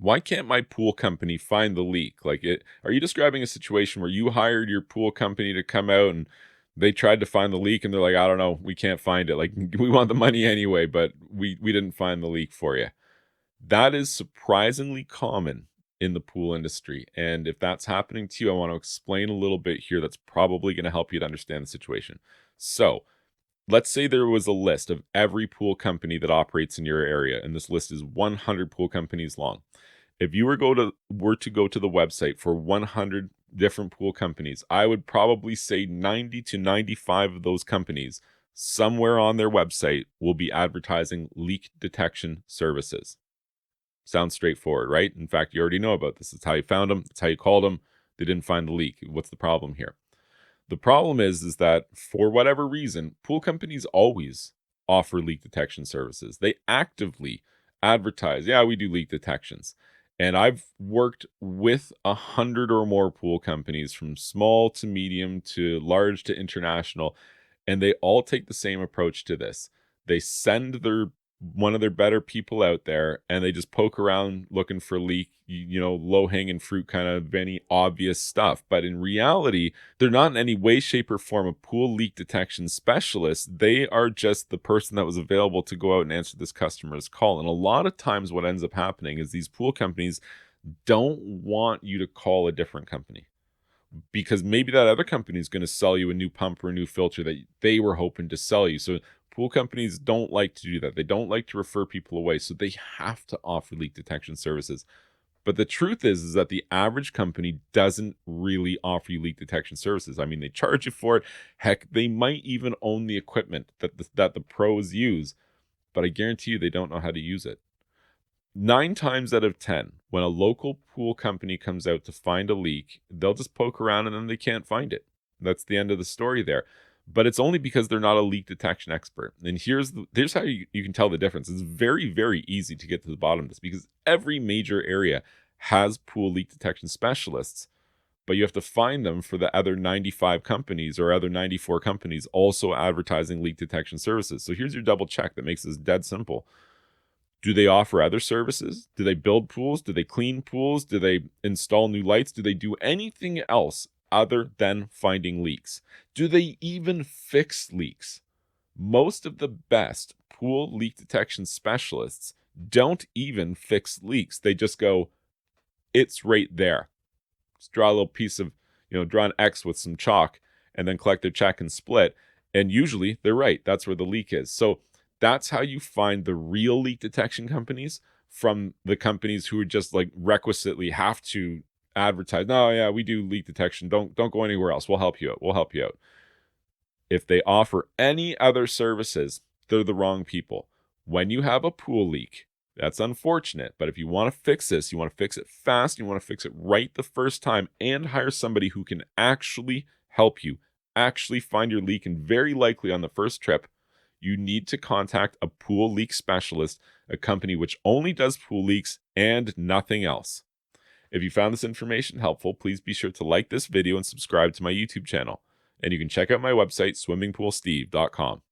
why can't my pool company find the leak? Are you describing a situation where you hired your pool company to come out and they tried to find the leak and they're like, I don't know, we can't find it. Like, we want the money anyway, but we didn't find the leak for you. That is surprisingly common in the pool industry. And if that's happening to you, I want to explain a little bit here that's probably going to help you to understand the situation. So let's say there was a list of every pool company that operates in your area, and this list is 100 pool companies long. If you were to go to the website for 100 different pool companies, I would probably say 90 to 95 of those companies somewhere on their website will be advertising leak detection services. Sounds straightforward, right? In fact, you already know about this. It's how you found them. It's how you called them. They didn't find the leak. What's the problem here? The problem is that for whatever reason, pool companies always offer leak detection services. They actively advertise, yeah, we do leak detections. And I've worked with 100 or more pool companies, from small to medium to large to international, and they all take the same approach to this. They send one of their better people out there and they just poke around looking for leak, low hanging fruit, kind of any obvious stuff. But in reality, they're not in any way, shape, or form a pool leak detection specialist. They are just the person that was available to go out and answer this customer's call. And a lot of times what ends up happening is these pool companies don't want you to call a different company, because maybe that other company is going to sell you a new pump or a new filter that they were hoping to sell you. So pool companies don't like to do that. They don't like to refer people away. So they have to offer leak detection services. But the truth is that the average company doesn't really offer you leak detection services. I mean, they charge you for it. Heck, they might even own the equipment that the pros use, but I guarantee you they don't know how to use it. 9 times out of 10, when a local pool company comes out to find a leak, they'll just poke around and then they can't find it. That's the end of the story there. But it's only because they're not a leak detection expert. And here's how you can tell the difference. It's very, very easy to get to the bottom of this, because every major area has pool leak detection specialists, but you have to find them for the other 95 companies or other 94 companies also advertising leak detection services. So here's your double check that makes this dead simple. Do they offer other services? Do they build pools? Do they clean pools? Do they install new lights? Do they do anything else other than finding leaks? Do they even fix leaks? Most of the best pool leak detection specialists don't even fix leaks. They just go, it's right there. Just draw a little piece of, draw an X with some chalk and then collect their check and split. And usually they're right. That's where the leak is. So that's how you find the real leak detection companies from the companies who are just like requisitely have to advertise, no, yeah, we do leak detection. Don't go anywhere else. We'll help you out. If they offer any other services, they're the wrong people. When you have a pool leak, that's unfortunate. But if you want to fix this, you want to fix it fast, you want to fix it right the first time, and hire somebody who can actually help you, actually find your leak, and very likely on the first trip, you need to contact a pool leak specialist, a company which only does pool leaks and nothing else. If you found this information helpful, please be sure to like this video and subscribe to my YouTube channel. And you can check out my website, swimmingpoolsteve.com.